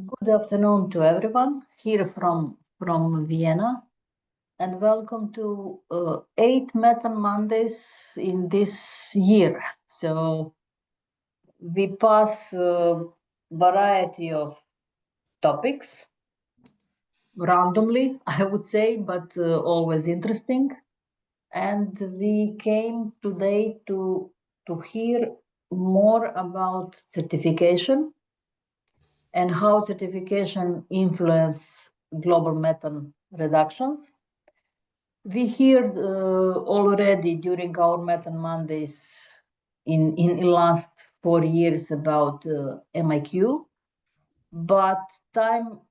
Good afternoon to everyone here from Vienna, and welcome to 8 Methane Mondays in this year. So we pass a variety of topics randomly, I would say, but always interesting. And we came today to hear more about certification and how certification influence global methane reductions. We heard already during our Methane Mondays in last 4 years about MIQ, but time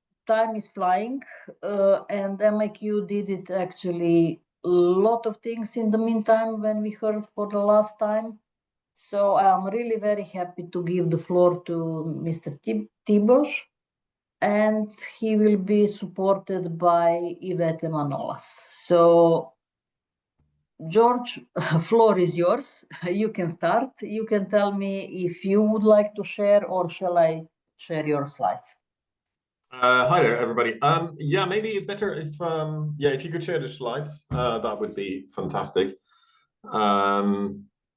is flying, and MIQ did it actually a lot of things in the meantime when we heard for the last time. So I'm really very happy to give the floor to Mr. Tibos, and he will be supported by Ivete Manolas. So, George, floor is yours. You can start. You can tell me if you would like to share, or shall I share your slides? Hi there, everybody. Yeah, maybe better if you could share the slides, that would be fantastic.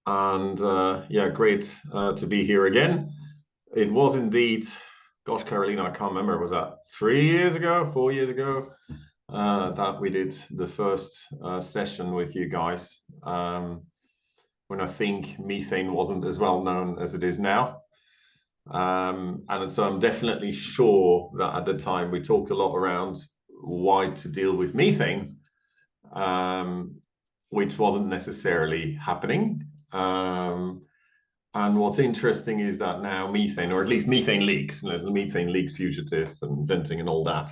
Yeah, great to be here again. It was indeed, gosh, Carolina, I can't remember, was that 3 years ago, 4 years ago, that we did the first session with you guys, when I think methane wasn't as well known as it is now. And so I'm definitely sure that at the time we talked a lot around why to deal with methane, which wasn't necessarily happening. And what's interesting is that now methane, or at least methane leaks, methane leaks fugitive and venting and all that,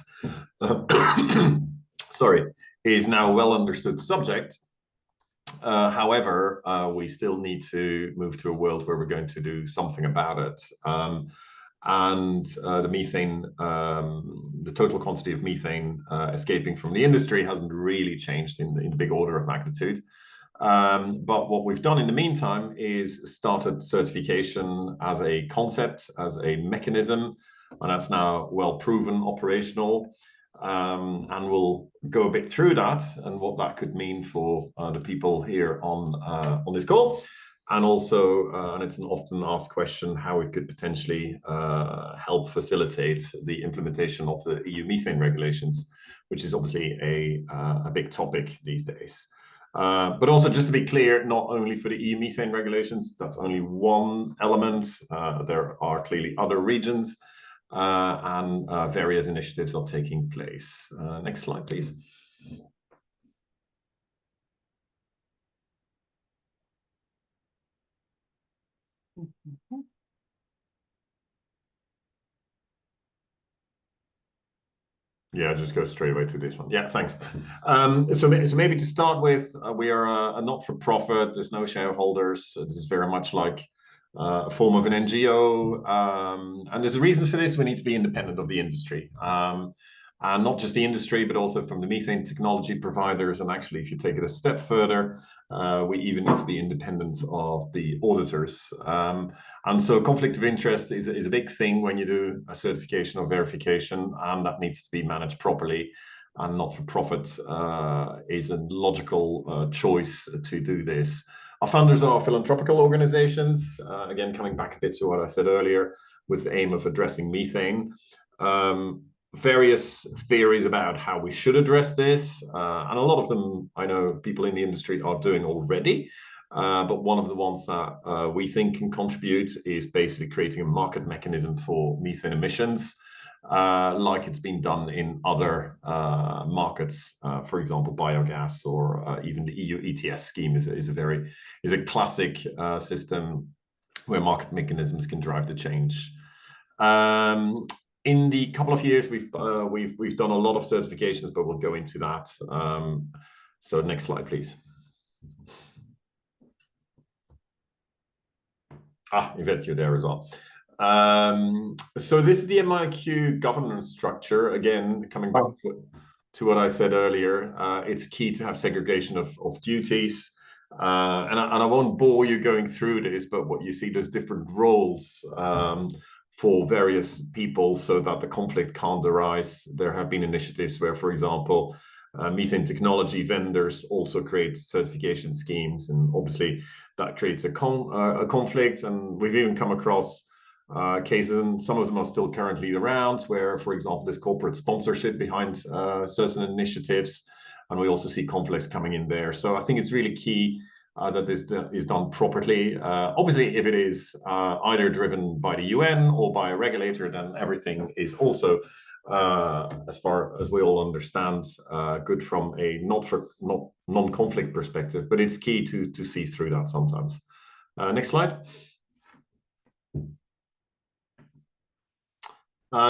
sorry, is now a well understood subject. However, we still need to move to a world where we're going to do something about it. The methane, the total quantity of methane escaping from the industry hasn't really changed in the big order of magnitude. But what we've done in the meantime is started certification as a concept, as a mechanism, and that's now well proven operational. And we'll go a bit through that and what that could mean for the people here on this call. And also, and it's an often asked question, how it could potentially help facilitate the implementation of the EU methane regulations, which is obviously a big topic these days. But also, just to be clear, not only for the EU methane regulations, that's only one element. There are clearly other regions, and various initiatives are taking place. Next slide, please. Yeah, just go straight away to this one. Yeah, thanks. So maybe to start with, we are a not-for-profit. There's no shareholders. This is very much like a form of an NGO. And there's a reason for this. We need to be independent of the industry. And not just the industry, but also from the methane technology providers. And actually, if you take it a step further, we even need to be independent of the auditors. And so conflict of interest is a big thing when you do a certification or verification, and that needs to be managed properly. And not-for-profit is a logical choice to do this. Our funders are philanthropical organizations, again, coming back a bit to what I said earlier, with the aim of addressing methane. Various theories about how we should address this, and a lot of them I know people in the industry are doing already, but one of the ones that we think can contribute is basically creating a market mechanism for methane emissions, like it's been done in other markets, for example biogas, or even the EU ETS scheme is a classic system where market mechanisms can drive the change. In the couple of years, we've done a lot of certifications, but we'll go into that. So next slide, please. Yvette, you're there as well. So this is the MIQ governance structure. Again, coming back to what I said earlier, it's key to have segregation of duties. And I won't bore you going through this, but what you see, there's different roles for various people so that the conflict can't arise. There have been initiatives where, for example, methane technology vendors also create certification schemes, and obviously that creates a conflict. And we've even come across cases, and some of them are still currently around, where, for example, there's corporate sponsorship behind certain initiatives, and we also see conflicts coming in there. So I think it's really key that this is done properly. Obviously, if it is either driven by the UN or by a regulator, then everything is also, as far as we all understand, good from a non-conflict perspective. But it's key to see through that sometimes. Next slide.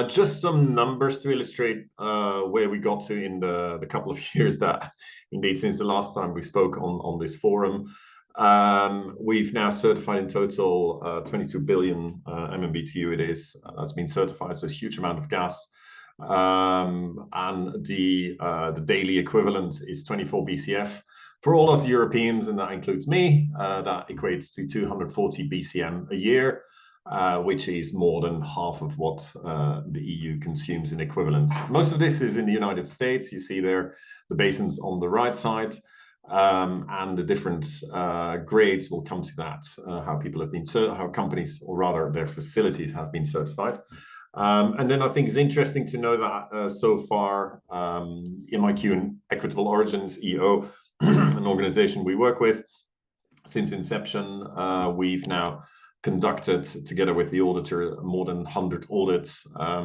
Just some numbers to illustrate where we got to in the couple of years that, indeed, since the last time we spoke on this forum. We've now certified in total 22 billion MMBTU it is. That's been certified, so it's a huge amount of gas. And the daily equivalent is 24 BCF. For all us Europeans, and that includes me, that equates to 240 BCM a year. Which is more than half of what the EU consumes in equivalent. Most of this is in the United States. You see there the basins on the right side, and the different grades. Will come to that, how people have been, how companies, or rather their facilities, have been certified. And then I think it's interesting to know that so far, MIQ and Equitable Origins EO, an organization we work with, since inception, we've now conducted, together with the auditor, more than 100 audits.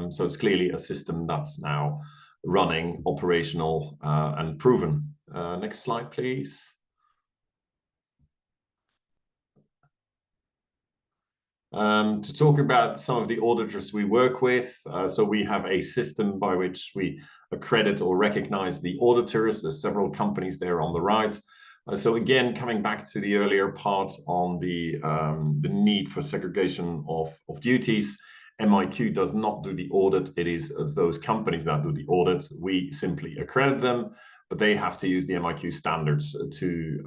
So it's clearly a system that's now running, operational, and proven. Next slide, please. To talk about some of the auditors we work with, so we have a system by which we accredit or recognize the auditors. There's several companies there on the right. So again, coming back to the earlier part on the need for segregation of duties, MIQ does not do the audit. It is those companies that do the audits. We simply accredit them, but they have to use the MIQ standards to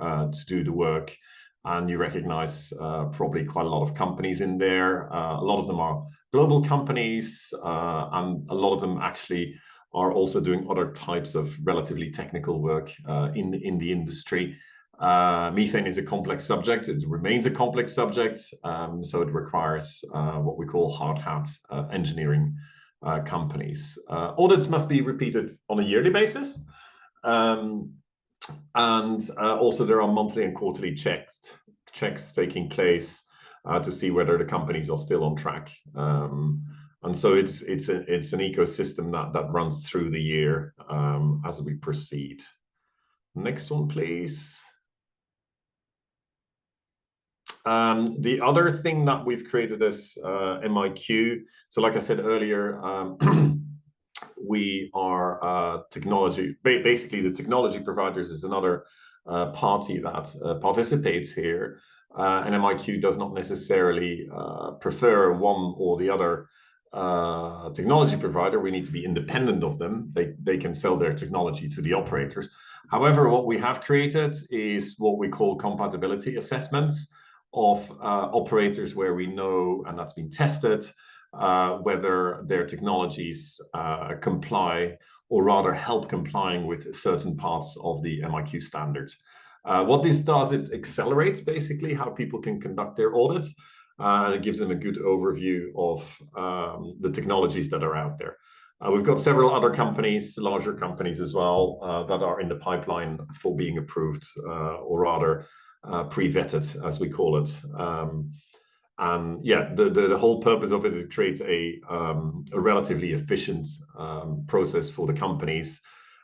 do the work. And you recognize probably quite a lot of companies in there. A lot of them are global companies, and a lot of them actually are also doing other types of relatively technical work in the industry. Methane is a complex subject. It remains a complex subject, so it requires what we call hard hat engineering companies. Audits must be repeated on a yearly basis, and also there are monthly and quarterly checks taking place to see whether the companies are still on track. And so it's an ecosystem that runs through the year as we proceed. Next one, please. The other thing that we've created is MIQ. So like I said earlier, we are technology. Basically, the technology providers is another party that participates here. And MIQ does not necessarily prefer one or the other technology provider. We need to be independent of them. They can sell their technology to the operators. However, what we have created is what we call compatibility assessments of operators, where we know, and that's been tested, whether their technologies comply, or rather help complying with certain parts of the MIQ standards. What this does, it accelerates basically how people can conduct their audits. It gives them a good overview of the technologies that are out there. We've got several other companies, larger companies as well, that are in the pipeline for being approved, or rather pre-vetted, as we call it. And yeah, the whole purpose of it is to create a relatively efficient process for the companies.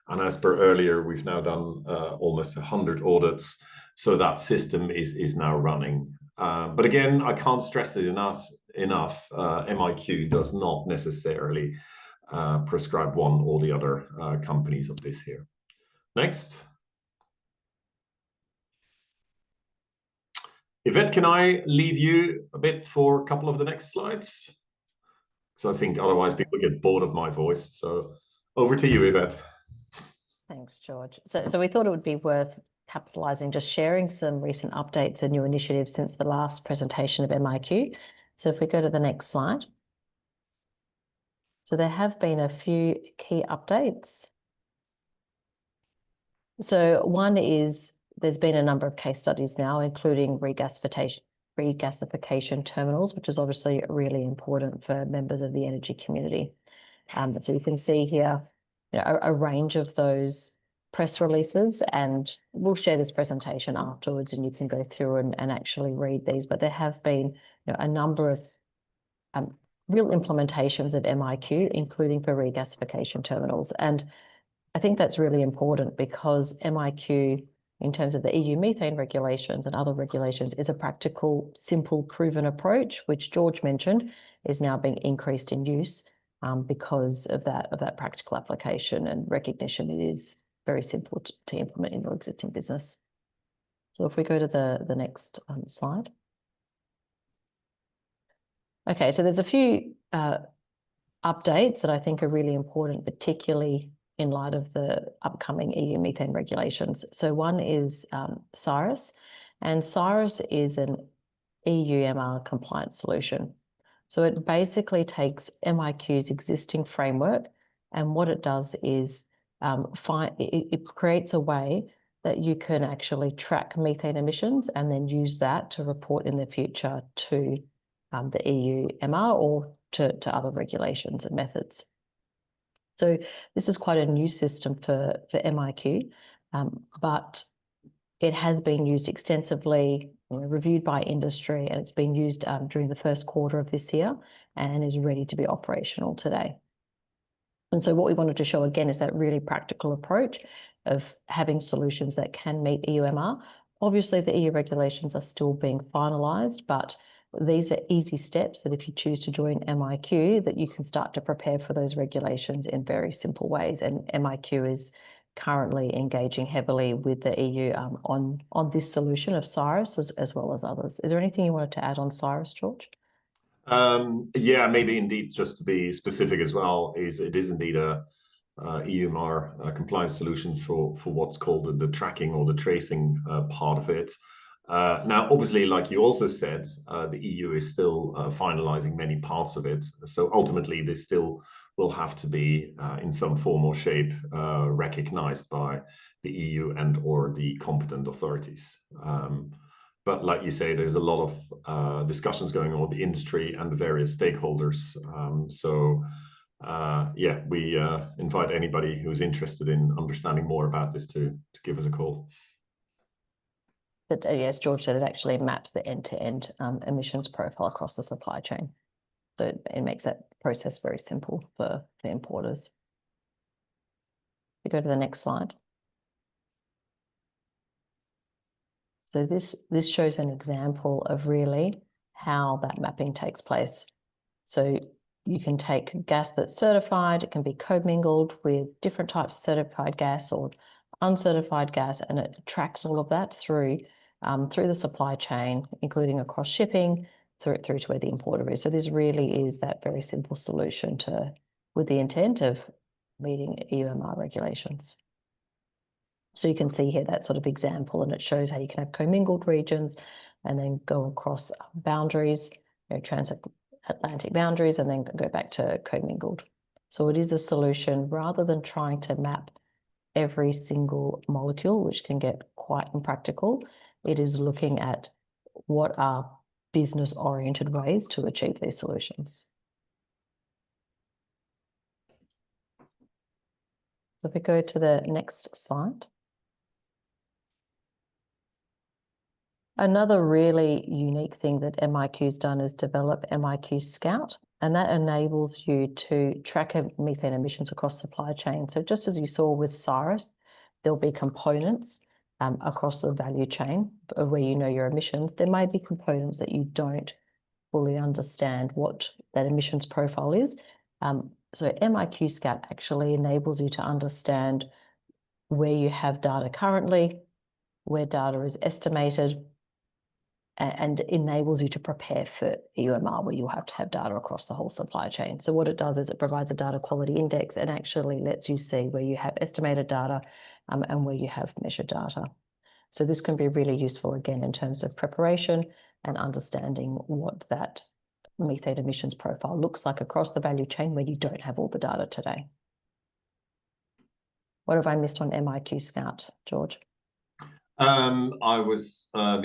And as per earlier, we've now done almost 100 audits, so that system is now running. But again, I can't stress it enough. MIQ does not necessarily prescribe one or the other companies of this here. Next. Yvette, can I leave you a bit for a couple of the next slides? So I think otherwise people get bored of my voice. So over to you, Yvette. Thanks, George. So we thought it would be worth capitalising, just sharing some recent updates and new initiatives since the last presentation of MIQ. So if we go to the next slide. So there have been a few key updates. So one is there's been a number of case studies now, including regasification terminals, which is obviously really important for members of the energy community. So you can see here, a range of those press releases, and we'll share this presentation afterwards and you can go through and actually read these. But there have been a number of real implementations of MIQ, including for regasification terminals. And I think that's really important because MIQ, in terms of the EU methane regulations and other regulations, is a practical, simple, proven approach, which George mentioned is now being increased in use because of that practical application and recognition. It is very simple to implement in your existing business. So if we go to the next slide. Okay, so there's a few updates that I think are really important, particularly in light of the upcoming EU methane regulations. So one is CIRUS, and CIRUS is an EU MR compliant solution. So it basically takes MIQ's existing framework, and what it does is it creates a way that you can actually track methane emissions and then use that to report in the future to the EU MR or to other regulations and methods. So this is quite a new system for MIQ, but it has been used extensively, reviewed by industry, and it's been used during the first quarter of this year and is ready to be operational today. And so what we wanted to show again is that really practical approach of having solutions that can meet EU MR. Obviously, the EU regulations are still being finalised, but these are easy steps that if you choose to join MIQ, that you can start to prepare for those regulations in very simple ways. And MIQ is currently engaging heavily with the EU on this solution of CIRUS as well as others. Is there anything you wanted to add on CIRUS, George? Yeah, maybe indeed, just to be specific as well, it is indeed a EUMR compliance solution for what's called the tracking or the tracing part of it. Now, obviously, like you also said, the EU is still finalizing many parts of it. So ultimately, this still will have to be in some form or shape recognized by the EU and or the competent authorities. But like you say, there's a lot of discussions going on with the industry and the various stakeholders. Yeah, we invite anybody who's interested in understanding more about this to give us a call. But yes, George said it actually maps the end-to-end emissions profile across the supply chain. So it makes that process very simple for the importers. We go to the next slide. So this shows an example of really how that mapping takes place. So you can take gas that's certified, it can be commingled with different types of certified gas or uncertified gas, and it tracks all of that through the supply chain, including across shipping, through to where the importer is. So this really is that very simple solution with the intent of meeting EUMR regulations. So you can see here that sort of example, and it shows how you can have commingled regions and then go across boundaries, transatlantic boundaries, and then go back to commingled. So it is a solution rather than trying to map every single molecule, which can get quite impractical. It is looking at what are business-oriented ways to achieve these solutions. If we go to the next slide. Another really unique thing that MIQ's done is develop MIQ Scout, and that enables you to track methane emissions across supply chain. So just as you saw with CIRUS, there'll be components across the value chain of where you know your emissions. There may be components that you don't fully understand what that emissions profile is. So MIQ Scout actually enables you to understand where you have data currently, where data is estimated, and enables you to prepare for EUMR, where you'll have to have data across the whole supply chain. So what it does is it provides a data quality index and actually lets you see where you have estimated data and where you have measured data. So this can be really useful, again, in terms of preparation and understanding what that methane emissions profile looks like across the value chain where you don't have all the data today. What have I missed on MIQ Scout, George? The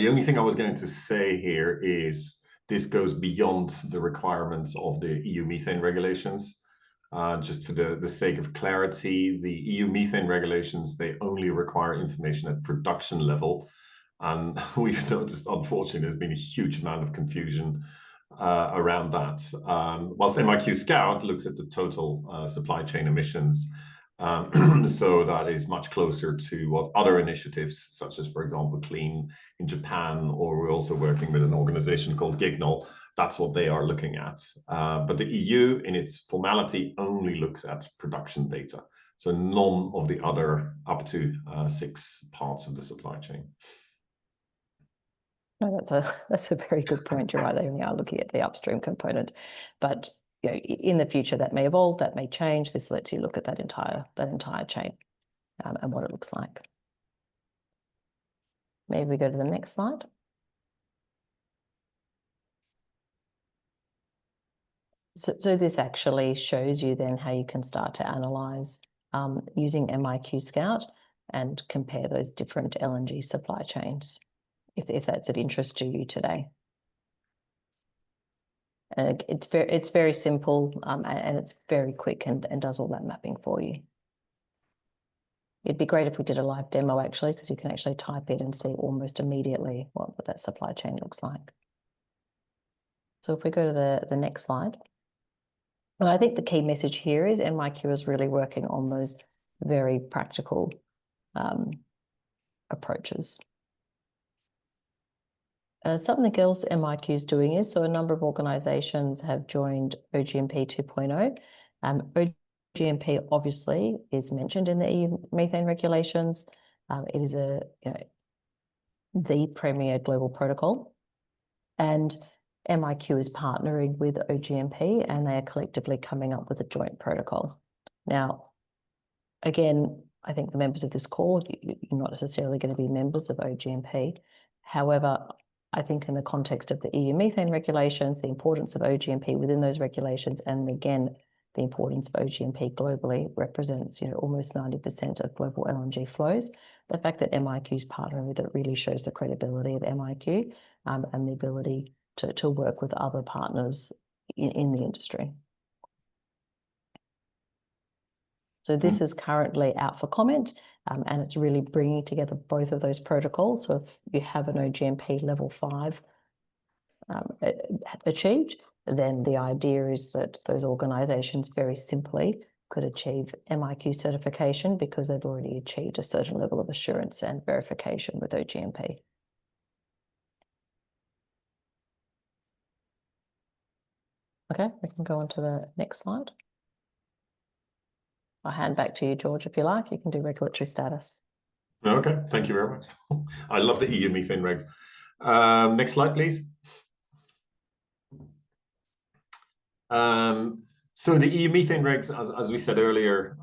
only thing I was going to say here is this goes beyond the requirements of the EU methane regulations. Just for the sake of clarity, the EU methane regulations, they only require information at production level. And we've noticed, unfortunately, there's been a huge amount of confusion around that. Whilst MIQ Scout looks at the total supply chain emissions, so that is much closer to what other initiatives, such as, for example, Clean in Japan, or we're also working with an organization called Gignal, that's what they are looking at. But the EU, in its formality, only looks at production data. So none of the other up to 6 parts of the supply chain. No, that's a very good point. You're right. They only are looking at the upstream component, but you know, in the future that may evolve, that may change. This lets you look at that entire chain and what it looks like. Maybe we go to the next slide. So this actually shows you then how you can start to analyze using MIQ Scout and compare those different LNG supply chains, if that's of interest to you today. It's very simple and it's very quick and does all that mapping for you. It'd be great if we did a live demo actually, because you can actually type in and see almost immediately what that supply chain looks like. So if we go to the next slide. And I think the key message here is MIQ is really working on those very practical approaches. Something else MIQ is doing is, so a number of organisations have joined OGMP 2.0. OGMP obviously is mentioned in the EU methane regulations. It is the premier global protocol, and MIQ is partnering with OGMP, and they are collectively coming up with a joint protocol. Now, again, I think the members of this call, you're not necessarily going to be members of OGMP. However, I think in the context of the EU methane regulations, the importance of OGMP within those regulations, and again, the importance of OGMP globally represents, almost 90% of global LNG flows. The fact that MIQ is partnering with it really shows the credibility of MIQ and the ability to work with other partners in the industry. So this is currently out for comment, and it's really bringing together both of those protocols. So if you have an OGMP level 5 achieved, then the idea is that those organisations very simply could achieve MIQ certification because they've already achieved a certain level of assurance and verification with OGMP. Okay, we can go on to the next slide. I'll hand back to you, George, if you like. You can do regulatory status. Okay, thank you very much. I love the EU methane regs. Next slide, please. So the EU methane regs, as we said earlier,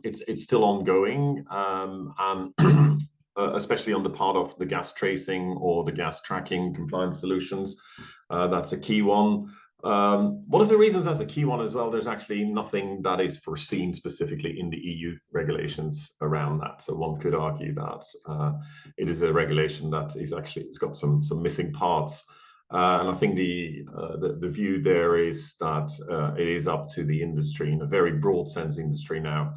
it's still ongoing, and especially on the part of the gas tracing or the gas tracking compliance solutions. That's a key one. One of the reasons that's a key one as well, there's actually nothing that is foreseen specifically in the EU regulations around that. So one could argue that it is a regulation that is actually, it's got some missing parts. And I think the view there is that it is up to the industry, in a very broad sense industry now,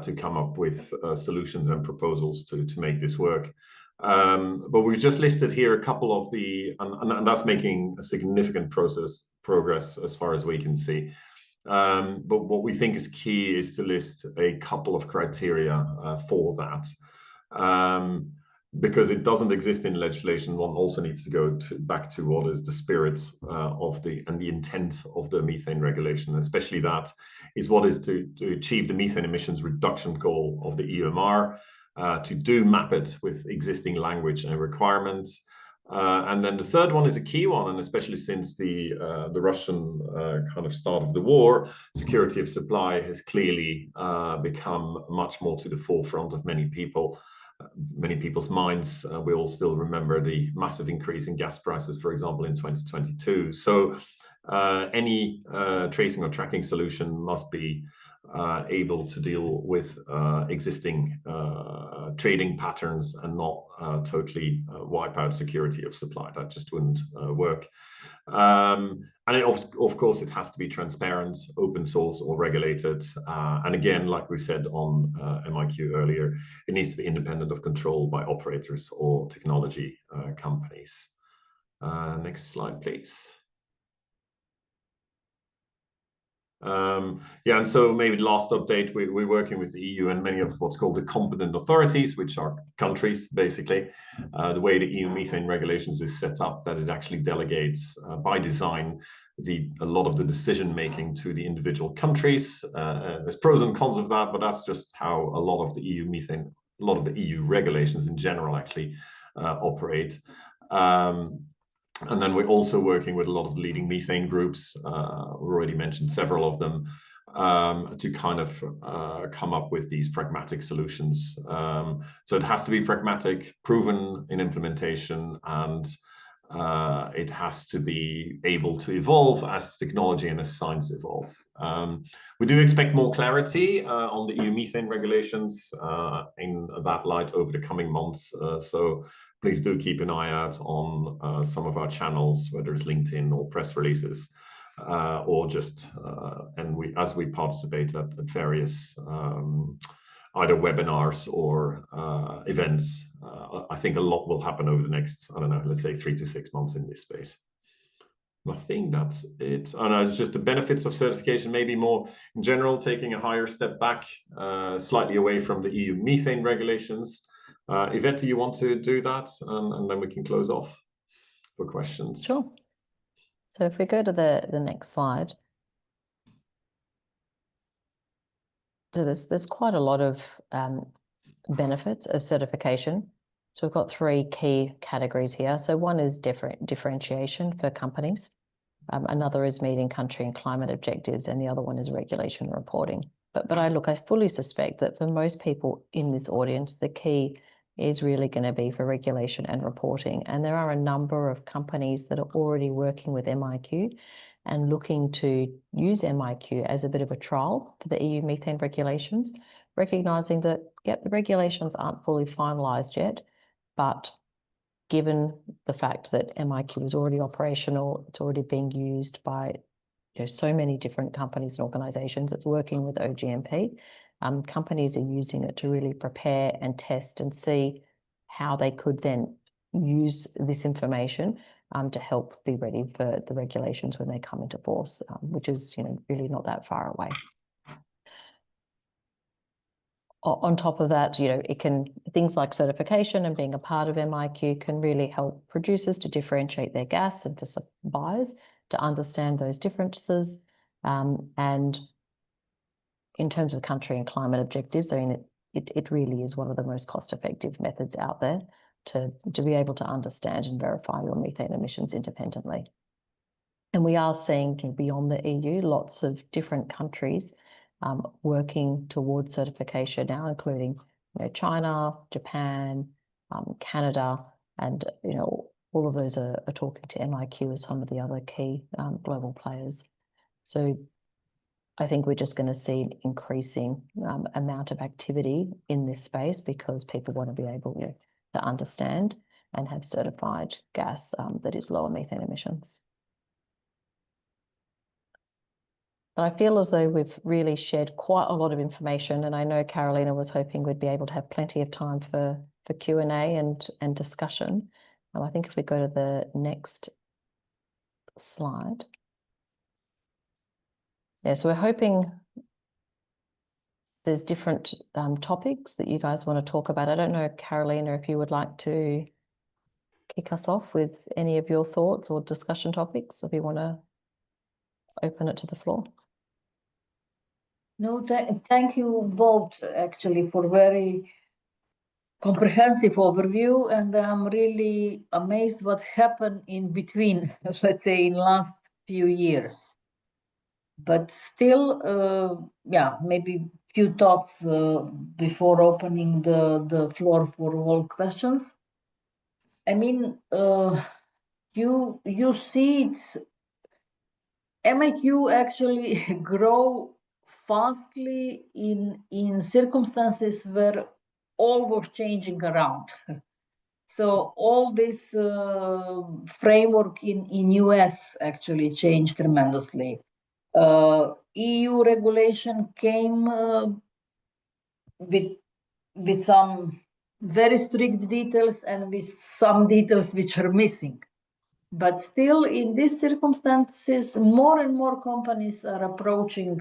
to come up with solutions and proposals to make this work. But we've just listed here a couple of the, and that's making a significant progress as far as we can see. But what we think is key is to list a couple of criteria for that. Because it doesn't exist in legislation, one also needs to go back to what is the spirit of the intent of the methane regulation, especially that is what is to achieve the methane emissions reduction goal of the EUMR, to map it with existing language and requirements. And then the third one is a key one, and especially since the Russian kind of start of the war, security of supply has clearly become much more to the forefront of many people's minds. We all still remember the massive increase in gas prices, for example, in 2022. So any tracing or tracking solution must be able to deal with existing trading patterns and not totally wipe out security of supply. That just wouldn't work. And of course, it has to be transparent, open source, or regulated. And again, like we said on MIQ earlier, it needs to be independent of control by operators or technology companies. Next slide, please. Yeah, and so maybe last update, we're working with the EU and many of what's called the competent authorities, which are countries, basically. The way the EU methane regulations is set up, that it actually delegates by design a lot of the decision making to the individual countries. There's pros and cons of that, but that's just how a lot of the EU regulations in general actually operate. And then we're also working with a lot of the leading methane groups. We already mentioned several of them, to kind of come up with these pragmatic solutions. So it has to be pragmatic, proven in implementation, and it has to be able to evolve as technology and as science evolve. We do expect more clarity on the EU methane regulations in that light over the coming months. So please do keep an eye out on some of our channels, whether it's LinkedIn or press releases, or just as we participate at various either webinars or events. I think a lot will happen over the next, I don't know, let's say 3 to 6 months in this space. I think that's it. And it's just the benefits of certification, maybe more in general, taking a higher step back, slightly away from the EU methane regulations. Yvette, do you want to do that? And then we can close off for questions. Sure. So if we go to the next slide. So there's quite a lot of benefits of certification. So we've got 3 key categories here. So one is differentiation for companies. Another is meeting country and climate objectives, and the other one is regulation and reporting. But I fully suspect that for most people in this audience, the key is really going to be for regulation and reporting. And there are a number of companies that are already working with MIQ and looking to use MIQ as a bit of a trial for the EU methane regulations, recognizing that, yep, the regulations aren't fully finalized yet, but given the fact that MIQ is already operational, it's already being used by so many different companies and organizations, it's working with OGMP. Companies are using it to really prepare and test and see how they could then use this information to help be ready for the regulations when they come into force, which is really not that far away. On top of that, things like certification and being a part of MIQ can really help producers to differentiate their gas and for suppliers to understand those differences. And in terms of country and climate objectives, I mean, it really is one of the most cost-effective methods out there to be able to understand and verify your methane emissions independently. And we are seeing beyond the EU, lots of different countries working towards certification now, including China, Japan, Canada, and all of those are talking to MIQ as some of the other key global players. So I think we're just going to see an increasing amount of activity in this space because people want to be able to understand and have certified gas that is lower methane emissions. But I feel as though we've really shared quite a lot of information, and I know Carolina was hoping we'd be able to have plenty of time for Q&A and discussion. I think if we go to the next slide. Yeah, so we're hoping there's different topics that you guys want to talk about. I don't know, Carolina, if you would like to kick us off with any of your thoughts or discussion topics, if you want to open it to the floor. No, thank you both actually for very comprehensive overview, and I'm really amazed what happened in between, let's say, in last few years. But still, yeah, maybe few thoughts before opening the floor for all questions. I mean, you see it MIQ actually grow fastly in circumstances where all was changing around. So all this framework in US actually changed tremendously. EU regulation came with some very strict details and with some details which are missing. But still, in these circumstances, more and more companies are approaching,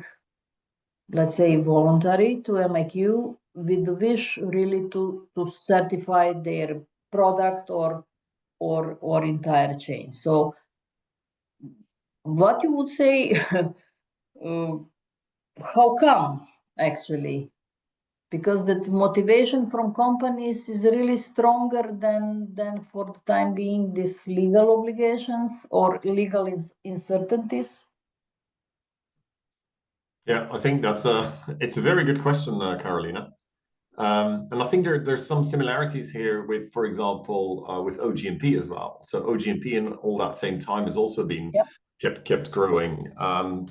let's say, voluntary to MIQ with the wish really to certify their product or entire chain. So what you would say, how come actually? Because the motivation from companies is really stronger than for the time being these legal obligations or legal uncertainties. Yeah, I think it's a very good question, Carolina. And I think there's some similarities here with, for example, with OGMP as well. So OGMP in all that same time has also been kept growing. And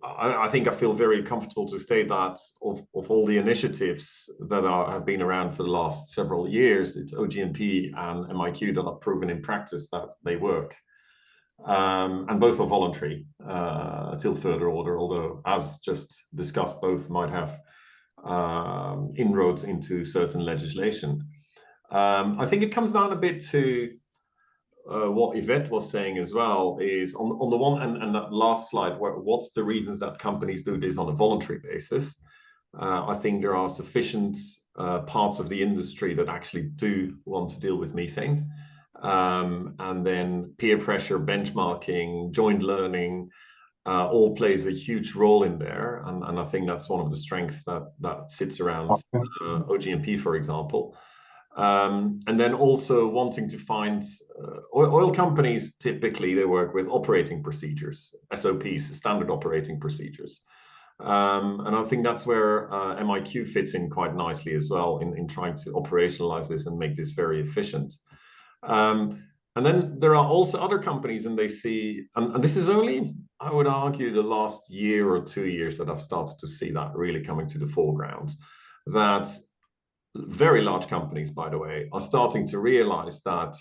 I think I feel very comfortable to state that of all the initiatives that have been around for the last several years, it's OGMP and MIQ that have proven in practice that they work. And both are voluntary till further order, although, as just discussed, both might have inroads into certain legislation. I think it comes down a bit to what Yvette was saying as well, is on the one and that last slide, what's the reasons that companies do this on a voluntary basis? I think there are sufficient parts of the industry that actually do want to deal with methane. And then peer pressure, benchmarking, joint learning, all plays a huge role in there. And I think that's one of the strengths that sits around OGMP, for example. And then also wanting to find oil companies, typically they work with operating procedures, SOPs, standard operating procedures. And I think that's where MIQ fits in quite nicely as well in trying to operationalize this and make this very efficient. And then there are also other companies, and they see, and this is only, I would argue, the last year or 2 years that I've started to see that really coming to the foreground, that very large companies, by the way, are starting to realize that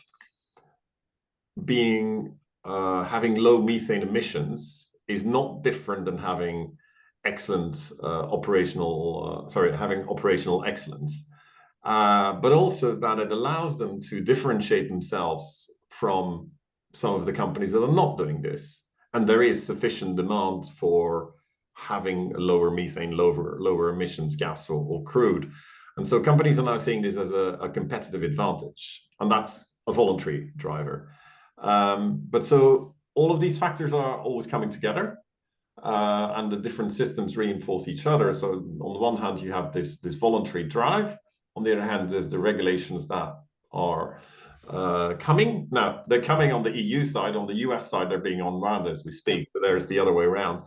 having low methane emissions is not different than having having operational excellence, but also that it allows them to differentiate themselves from some of the companies that are not doing this. And there is sufficient demand for having a lower methane, lower emissions gas or crude. And so companies are now seeing this as a competitive advantage, and that's a voluntary driver. But so all of these factors are always coming together, and the different systems reinforce each other. So on the one hand, you have this voluntary drive. On the other hand, there's the regulations that are coming. Now, they're coming on the EU side. On the US side, they're being unwound as we speak. So there's the other way around.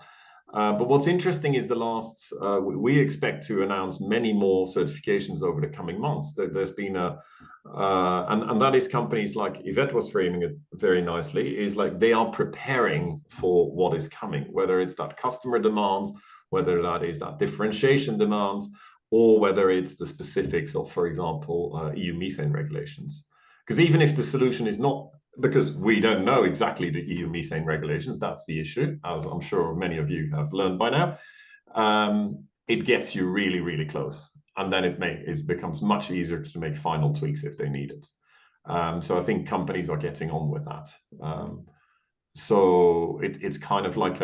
But what's interesting is we expect to announce many more certifications over the coming months. There's been and that is companies like Yvette was framing it very nicely, is like they are preparing for what is coming, whether it's that customer demand, whether that is that differentiation demand, or whether it's the specifics of, for example, EU methane regulations. Because even if the solution is not, because we don't know exactly the EU methane regulations, that's the issue, as I'm sure many of you have learned by now. It gets you really, really close. And then it becomes much easier to make final tweaks if they need it. So I think companies are getting on with that. So it's kind of like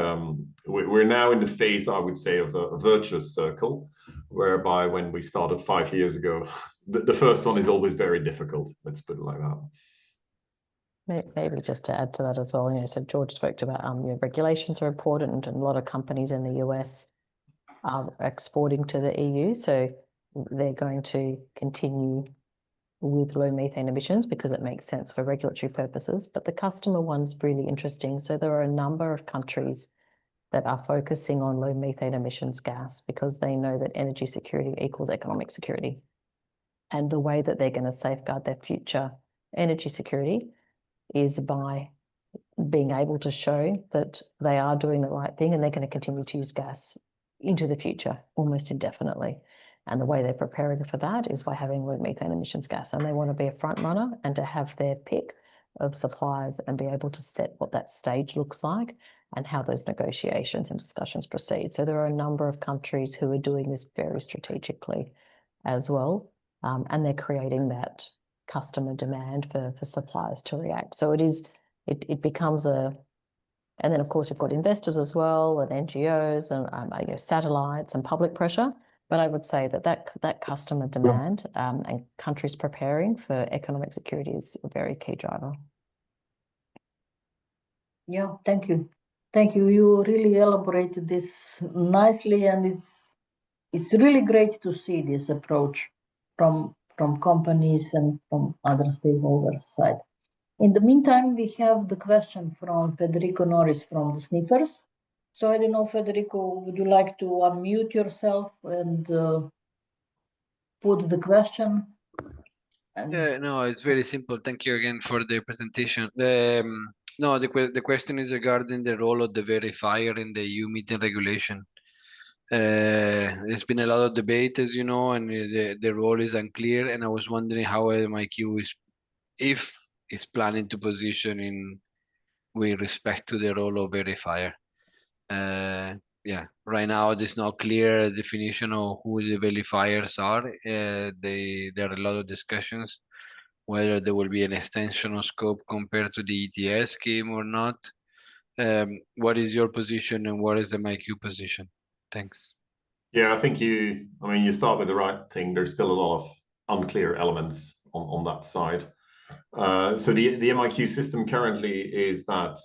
we're now in the phase, I would say, of a virtuous circle, whereby when we started 5 years ago, the first one is always very difficult. Let's put it like that. Maybe just to add to that as well, so George spoke about regulations are important, and a lot of companies in the US are exporting to the EU, so they're going to continue with low methane emissions because it makes sense for regulatory purposes. But the customer one's really interesting. So there are a number of countries that are focusing on low methane emissions gas because they know that energy security equals economic security. And the way that they're going to safeguard their future energy security is by being able to show that they are doing the right thing and they're going to continue to use gas into the future, almost indefinitely. And the way they're preparing for that is by having low methane emissions gas. And they want to be a front runner and to have their pick of suppliers and be able to set what that stage looks like and how those negotiations and discussions proceed. So there are a number of countries who are doing this very strategically as well. And they're creating that customer demand for suppliers to react. So it becomes a, and then of course you've got investors as well, and NGOs and satellites and public pressure. But I would say that customer demand and countries preparing for economic security is a very key driver. Yeah, thank you. Thank you. You really elaborated this nicely, and it's really great to see this approach from companies and from other stakeholders' side. In the meantime, we have the question from Federico Norris from the Sniffers. So I don't know, Federico, would you like to unmute yourself and put the question? Yeah, no, it's very simple. Thank you again for the presentation. No, the question is regarding the role of the verifier in the EU methane regulation. There's been a lot of debate, as you know, and the role is unclear. And I was wondering how MIQ is planning to position with respect to the role of verifier. Yeah, right now there's no clear definition of who the verifiers are. There are a lot of discussions whether there will be an extension of scope compared to the ETS scheme or not. What is your position and what is the MIQ position? Thanks. Yeah, I think you start with the right thing. There's still a lot of unclear elements on that side. So the MIQ system currently is that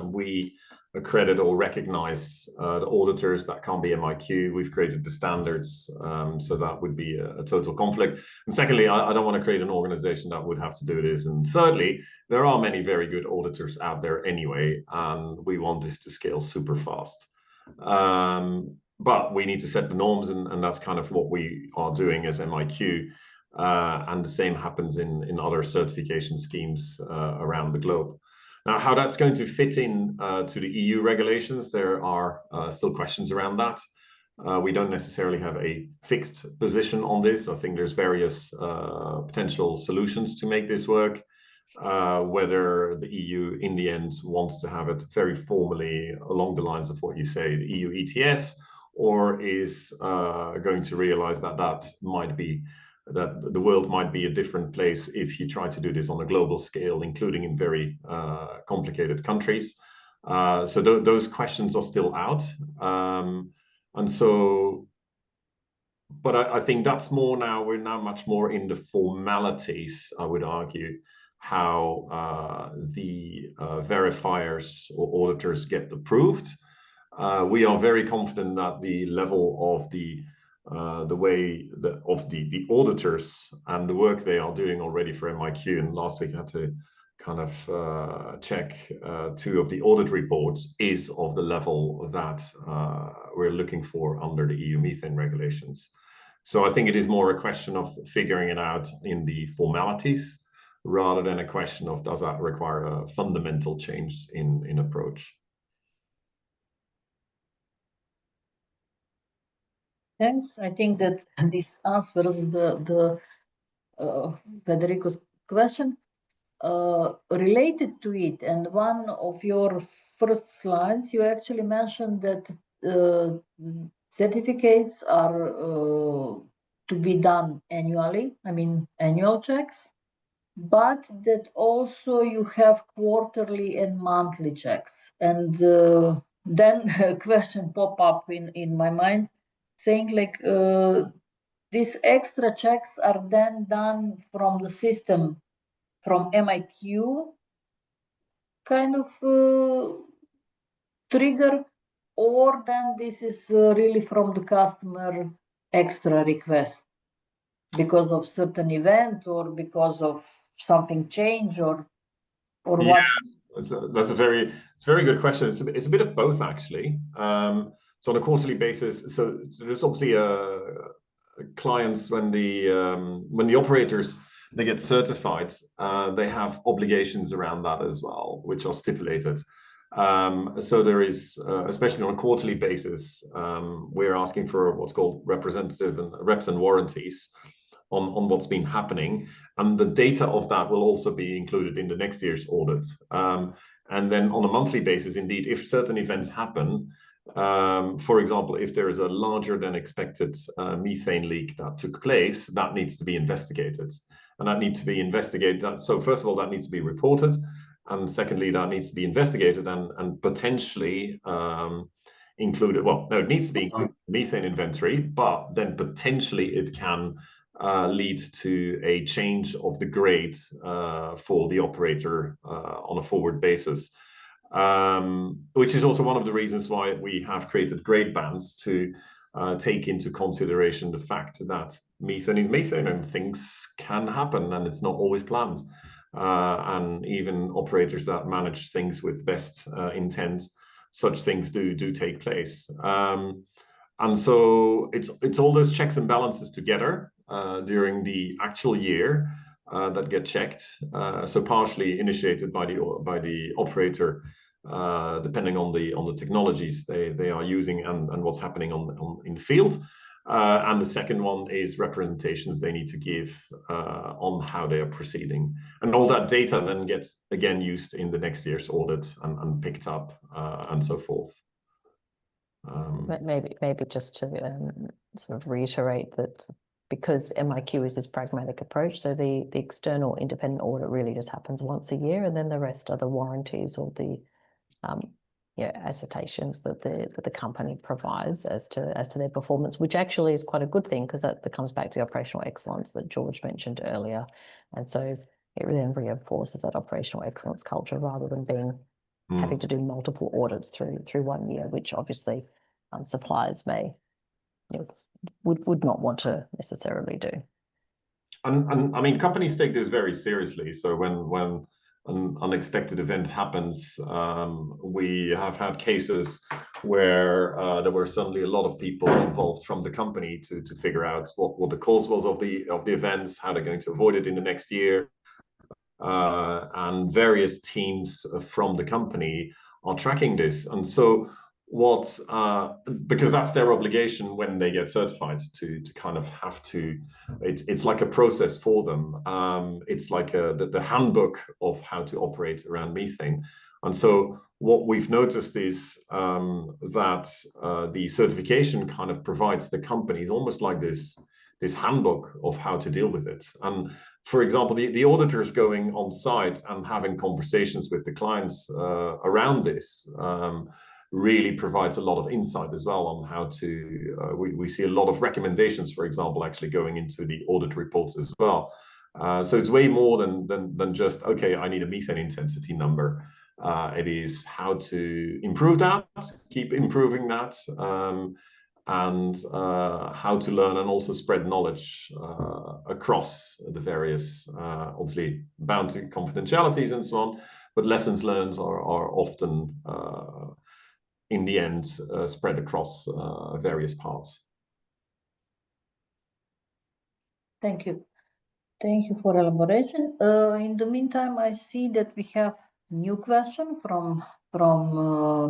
we accredit or recognize the auditors that can't be MIQ. We've created the standards, so that would be a total conflict. And secondly, I don't want to create an organization that would have to do this. And thirdly, there are many very good auditors out there anyway, and we want this to scale super fast. But we need to set the norms, and that's kind of what we are doing as MIQ. And the same happens in other certification schemes around the globe. Now, how that's going to fit in to the EU regulations, there are still questions around that. We don't necessarily have a fixed position on this. I think there's various potential solutions to make this work. Whether the EU in the end wants to have it very formally along the lines of what you say, the EU ETS, or is going to realize that that the world might be a different place if you try to do this on a global scale, including in very complicated countries. So those questions are still out. And so, but I think that's more now, we're now much more in the formalities, I would argue, how the verifiers or auditors get approved. We are very confident that the level of the auditors and the work they are doing already for MIQ, and last week I had to kind of check 2 of the audit reports, is of the level that we're looking for under the EU methane regulations. So I think it is more a question of figuring it out in the formalities rather than a question of does that require a fundamental change in approach. Thanks. I think that this answers the Federico's question. Related to it, and one of your first slides, you actually mentioned that certificates are to be done annually, annual checks, but that also you have quarterly and monthly checks. And then a question pop up in my mind, saying like, these extra checks are then done from the system, from MIQ kind of trigger, or then this is really from the customer extra request because of certain event or because of something change or what? That's a very good question. It's a bit of both actually. So on a quarterly basis, so there's obviously clients when the operators they get certified, they have obligations around that as well, which are stipulated. So there is, especially on a quarterly basis, we're asking for what's called representative and reps and warranties on what's been happening. And the data of that will also be included in the next year's audit. And then on a monthly basis, indeed, if certain events happen, for example, if there is a larger than expected methane leak that took place, that needs to be investigated. And that needs to be investigated. So first of all, that needs to be reported. And secondly, that needs to be investigated and potentially included. Well, no, it needs to be included in the methane inventory, but then potentially it can lead to a change of the grade for the operator on a forward basis. Which is also one of the reasons why we have created grade bands to take into consideration the fact that methane is methane and things can happen and it's not always planned. And even operators that manage things with best intent, such things do take place. And so it's all those checks and balances together during the actual year that get checked. So partially initiated by the operator, depending on the technologies they are using and what's happening in the field. And the second one is representations they need to give on how they are proceeding. And all that data then gets, again, used in the next year's audit and picked up and so forth. Maybe just to sort of reiterate that because MIQ is this pragmatic approach, so the external independent audit really just happens once a year, and then the rest are the warranties or the assertions that the company provides as to their performance, which actually is quite a good thing because that comes back to the operational excellence that George mentioned earlier, and so it then reinforces that operational excellence culture rather than having to do multiple audits through 1 year, which obviously suppliers may would not want to necessarily do. And I mean, companies take this very seriously. So when an unexpected event happens, we have had cases where there were suddenly a lot of people involved from the company to figure out what the cause was of the events, how they're going to avoid it in the next year. And various teams from the company are tracking this. And so because that's their obligation when they get certified to kind of have to, it's like a process for them. It's like the handbook of how to operate around methane. And so what we've noticed is that the certification kind of provides the companies almost like this handbook of how to deal with it. And for example, the auditors going on site and having conversations with the clients around this really provides a lot of insight as well on how to, we see a lot of recommendations, for example, actually going into the audit reports as well. So it's way more than just, okay, I need a methane intensity number. It is how to improve that, keep improving that, and how to learn and also spread knowledge across the various, obviously bound to confidentialities and so on, but lessons learned are often in the end spread across various parts. Thank you. Thank you for elaboration. In the meantime, I see that we have new question from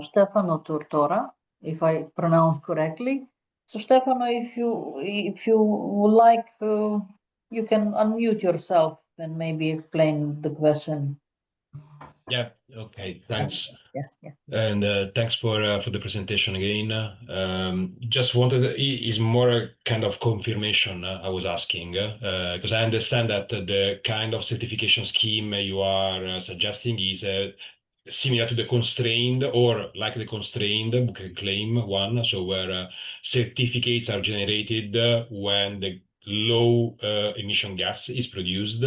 Stefano Tortora, if I pronounce correctly. So Stefano, if you would like, you can unmute yourself and maybe explain the question. Yeah. Okay. Thanks. Yeah. And thanks for the presentation again. Just wanted is more a kind of confirmation I was asking because I understand that the kind of certification scheme you are suggesting is similar to the constrained or like the constrained book and claim one, so where certificates are generated when the low emission gas is produced,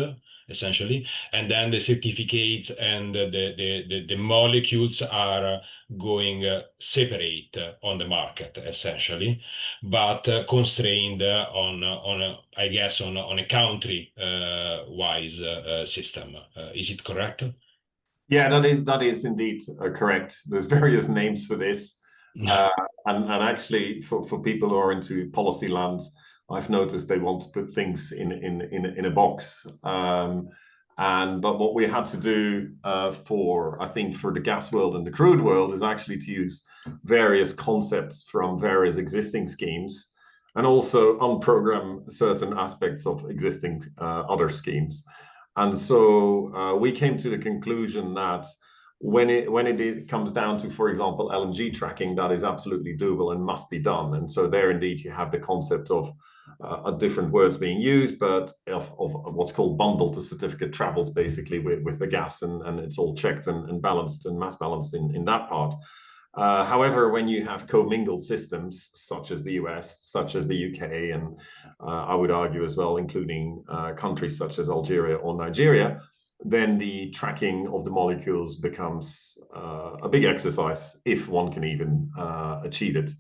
essentially, and then the certificates and the molecules are going separate on the market, essentially, but constrained on I guess on a country wise system. Is it correct? Yeah, that is indeed correct. There's various names for this. And actually, for people who are into policy land, I've noticed they want to put things in a box. But what we had to do I think for the gas world and the crude world is actually to use various concepts from various existing schemes and also unprogram certain aspects of existing other schemes. And so we came to the conclusion that when it comes down to, for example, LNG tracking, that is absolutely doable and must be done. And so there indeed you have the concept of different words being used, but of what's called bundle to certificate travels basically with the gas, and it's all checked and balanced and mass balanced in that part. However, when you have commingled systems such as the US, such as the UK, and I would argue as well, including countries such as Algeria or Nigeria, then the tracking of the molecules becomes a big exercise if one can even achieve it.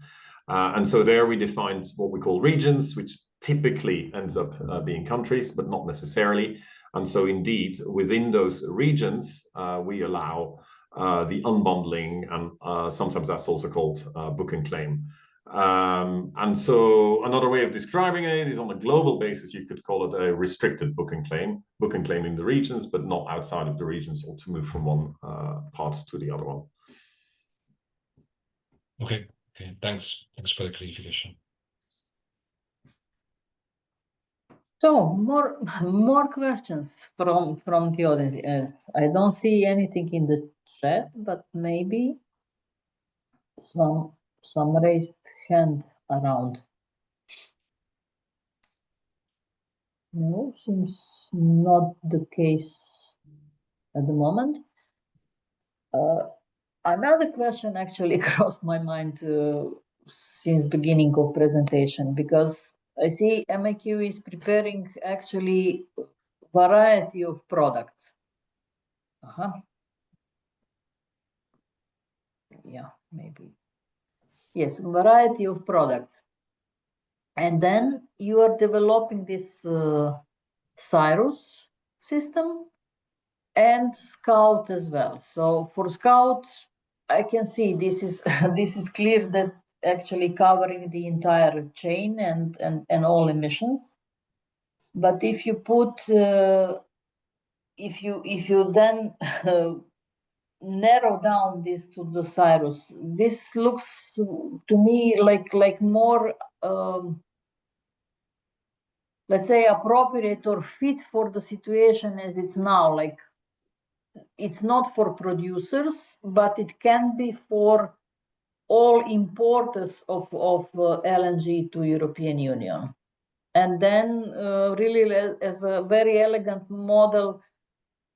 And so there we defined what we call regions, which typically ends up being countries, but not necessarily. And so indeed, within those regions, we allow the unbundling, and sometimes that's also called book and claim. And so another way of describing it is on a global basis, you could call it a restricted book and claim in the regions, but not outside of the regions, or to move from one part to the other one. Okay, thanks for the clarification. So more questions from the audience. I don't see anything in the chat, but maybe some raised hand around. No, seems not the case at the moment. Another question actually crossed my mind since beginning of presentation, because I see MIQ is preparing actually variety of products. Yeah, maybe. Yes, variety of products. And then you are developing this Cyrus system and Scout as well. So for Scout, I can see this is this is clear that actually covering the entire chain and all emissions. But if you put if you then narrow down this to the Cyrus, this looks to me like more let's say appropriate or fit for the situation as it's now. Like, it's not for producers, but it can be for all importers of LNG to European Union. And then really as a very elegant model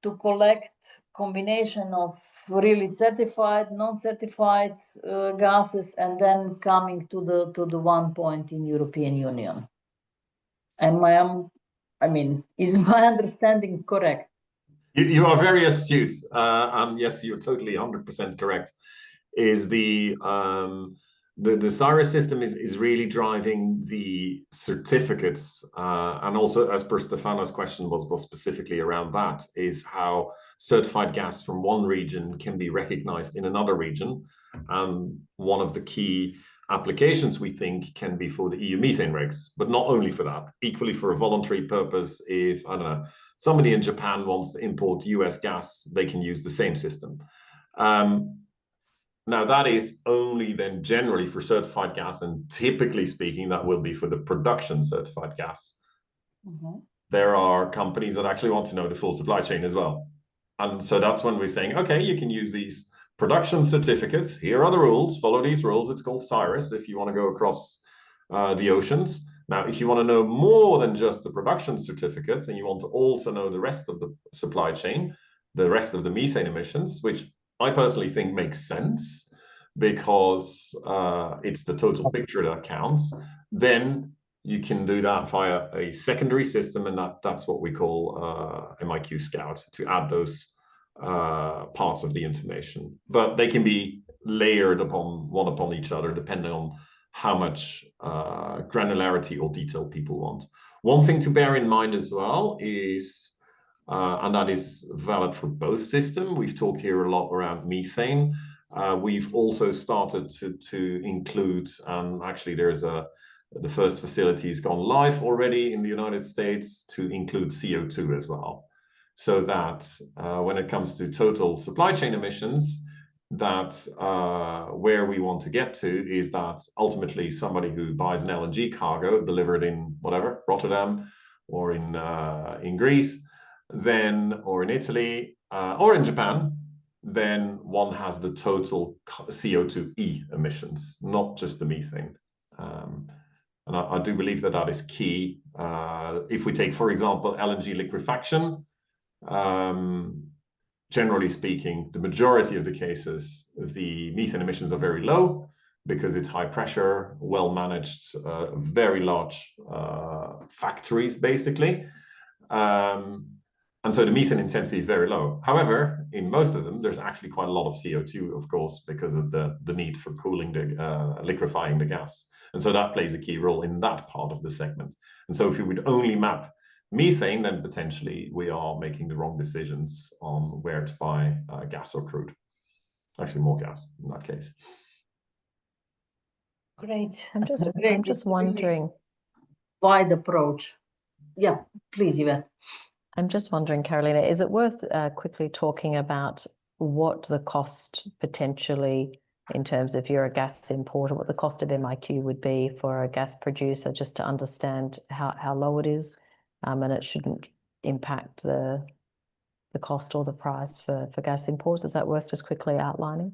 to collect combination of really certified, non-certified gases, and then coming to the one point in European Union. I mean, is my understanding correct? You are very astute, and yes, you're totally 100% correct. Is the Cyrus system is really driving the certificates, and also, as per Stefano's question, was specifically around that, is how certified gas from one region can be recognized in another region. One of the key applications we think can be for the EU methane regs, but not only for that, equally for a voluntary purpose. If, I don't know, somebody in Japan wants to import US gas, they can use the same system. Now, that is only then generally for certified gas, and typically speaking, that will be for the production certified gas. Mm-hmm. There are companies that actually want to know the full supply chain as well. And so that's when we're saying, okay, you can use these production certificates. Here are the rules. Follow these rules. It's called Cyrus if you want to go across the oceans. Now, if you want to know more than just the production certificates, and you want to also know the rest of the supply chain, the rest of the methane emissions, which I personally think makes sense because it's the total picture that counts, then you can do that via a secondary system, and that's what we call MIQ Scout, to add those parts of the information. But they can be layered upon each other, depending on how much granularity or detail people want. One thing to bear in mind as well is, and that is valid for both systems, we've talked here a lot around methane. We've also started to include, actually there's a The first facility has gone live already in the United States to include CO2 as well. So that when it comes to total supply chain emissions, that where we want to get to is that ultimately somebody who buys an LNG cargo delivered in whatever, Rotterdam or in Greece, then or in Italy or in Japan, then one has the total CO2e emissions, not just the methane. And I do believe that that is key. If we take, for example, LNG liquefaction, generally speaking, the majority of the cases, the methane emissions are very low because it's high pressure, well managed, very large factories, basically. And so the methane intensity is very low. However, in most of them, there's actually quite a lot of CO2, of course, because of the need for cooling the liquefying the gas. And so that plays a key role in that part of the segment. And so if you would only map methane, then potentially we are making the wrong decisions on where to buy gas or crude. Actually, more gas in that case. Great. I'm just It's wondering. Really wide approach. Yeah, please, Yvette. I'm just wondering, Carolina, is it worth quickly talking about what the cost potentially, in terms of you're a gas importer, what the cost of MIQ would be for a gas producer, just to understand how low it is, and it shouldn't impact the cost or the price for gas imports? Is that worth just quickly outlining?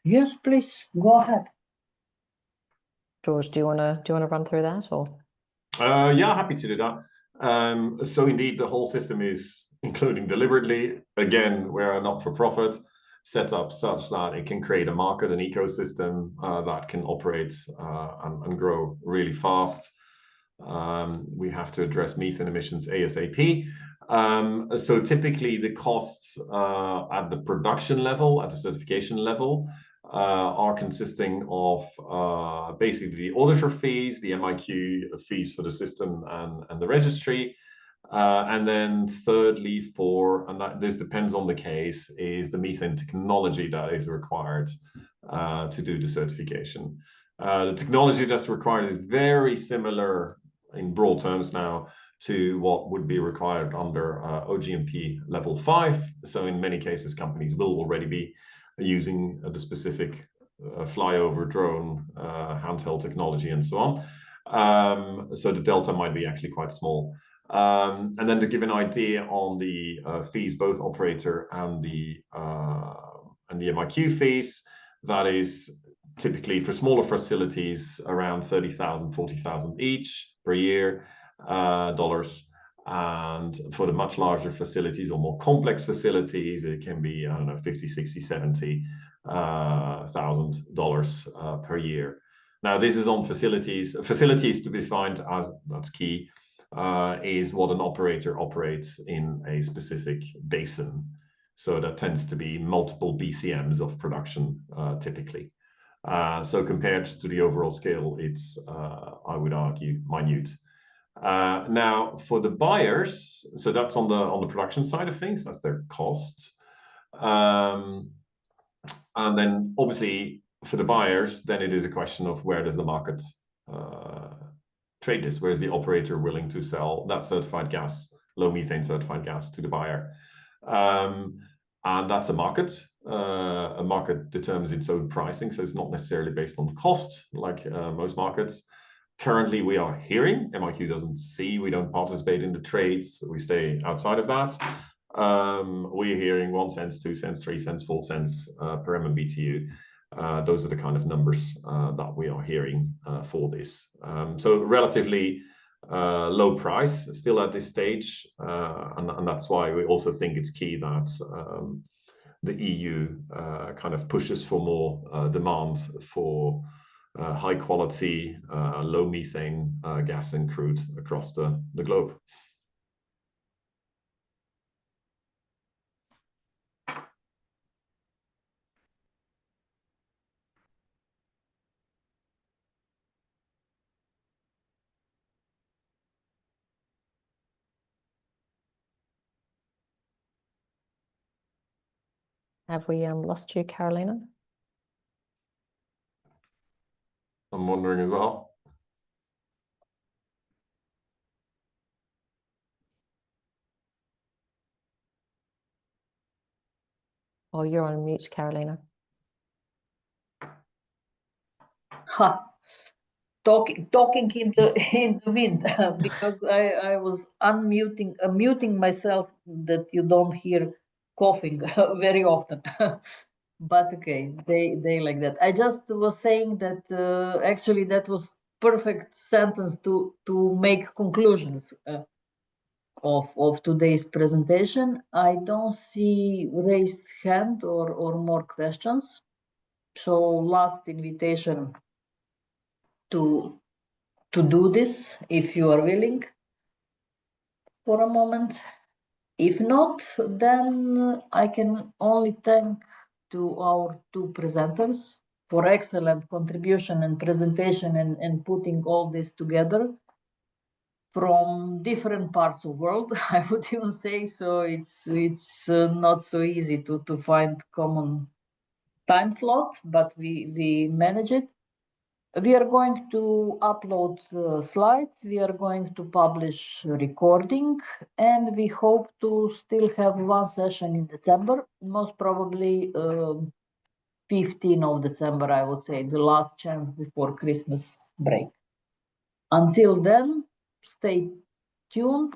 Yes, please go ahead. George, do you want to run through that, or? Yeah, happy to do that. So indeed, the whole system is, including deliberately, again, we're a not-for-profit, set up such that it can create a market, an ecosystem that can operate and grow really fast. We have to address methane emissions ASAP. So typically the costs at the production level, at the certification level, are consisting of basically the auditor fees, the MIQ fees for the system and the registry. And then thirdly, this depends on the case, is the methane technology that is required to do the certification. The technology that's required is very similar in broad terms now to what would be required under OGMP level 5. So in many cases, companies will already be using the specific flyover drone, handheld technology, and so on. So the delta might be actually quite small. And then to give an idea on the fees, both operator and the MIQ fees, that is typically for smaller facilities around 30,000, 40,000 each per year, dollars. And for the much larger facilities or more complex facilities, it can be, I don't know, 50, 60, 70 $1,000 per year. Now, this is on facilities. Facilities to be defined as, that's key, is what an operator operates in a specific basin. So that tends to be multiple BCMs of production, typically. So compared to the overall scale, it's, I would argue, minute. Now, for the buyers, so that's on the production side of things, that's their cost. And then obviously for the buyers, then it is a question of where does the market trade this? Where is the operator willing to sell that certified gas, low methane certified gas, to the buyer? And that's a market. A market determines its own pricing, so it's not necessarily based on cost like most markets. Currently, we are hearing, MIQ doesn't see, we don't participate in the trades, we stay outside of that. We're hearing 1 cent, 2 cents, 3 cents, 4 cents per MMBTU. Those are the kind of numbers that we are hearing for this. So relatively low price still at this stage. And that's why we also think it's key that the EU kind of pushes for more demand for high quality, low methane gas and crude across the globe. Have we lost you, Carolina? I'm wondering as well. Oh, you're on mute, Carolina. Ha. Talking in the wind because I was muting myself that you don't hear coughing very often. But okay, they like that. I just was saying that actually that was perfect sentence to make conclusions of today's presentation. I don't see raised hand or more questions. So last invitation to do this if you are willing for a moment. If not, then I can only thank to our two presenters for excellent contribution and presentation and putting all this together from different parts of the world. I would even say so. It's not so easy to find common time slot, but we manage it. We are going to upload slides, we are going to publish recording, and we hope to still have one session in December, most probably 15th of December, I would say, the last chance before Christmas break. Until then, stay tuned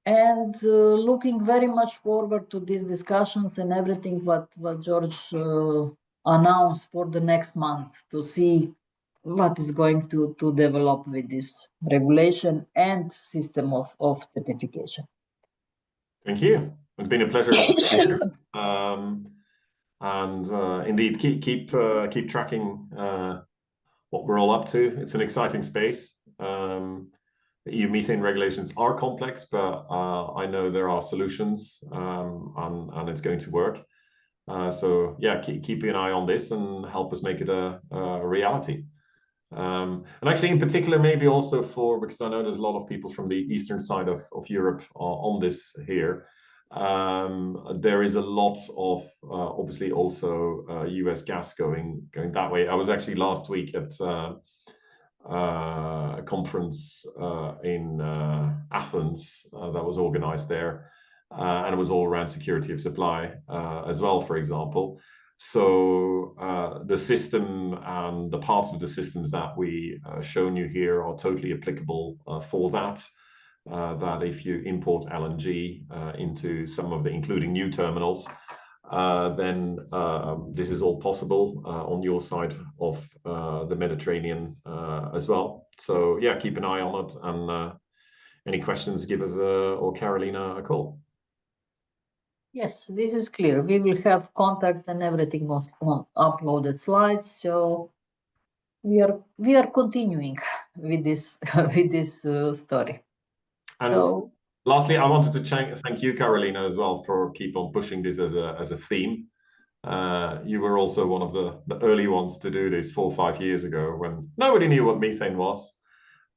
and looking very much forward to these discussions and everything what George announced for the next month to see what is going to develop with this regulation and system of certification. Thank you. It's been a pleasure to be here. And indeed, keep tracking what we're all up to. It's an exciting space. The EU methane regulations are complex, but I know there are solutions, and it's going to work. So yeah, keep an eye on this and help us make it a reality. And actually, in particular, maybe also because I know there's a lot of people from the eastern side of Europe on this here. There is a lot of obviously also US gas going that way. I was actually last week at a conference in Athens that was organized there, and it was all around security of supply as well, for example. So the system and the parts of the systems that we shown you here are totally applicable for that. That if you import LNG into some of the, including new terminals, then this is all possible on your side of the Mediterranean as well. So yeah, keep an eye on it, and any questions, give us or Carolina a call. Yes, this is clear. We will have contacts and everything on uploaded slides. So we are continuing with this with this story. And so lastly, I wanted to thank you, Carolina, as well, for keep on pushing this as a theme. You were also one of the early ones to do this 4 or 5 years ago when nobody knew what methane was.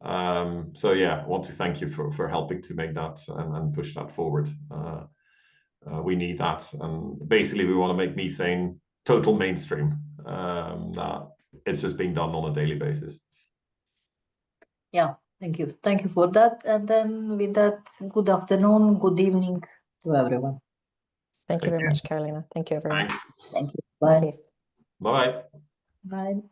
So yeah, I want to thank you for helping to make that and push that forward. We need that, and basically we want to make methane total mainstream. It's just being done on a daily basis. Yeah, thank you for that. And then with that, good afternoon, good evening to everyone. Thank you very much, Carolina. Thank you, everyone. Thanks. Thank you. Bye. Thank you. Bye. Bye.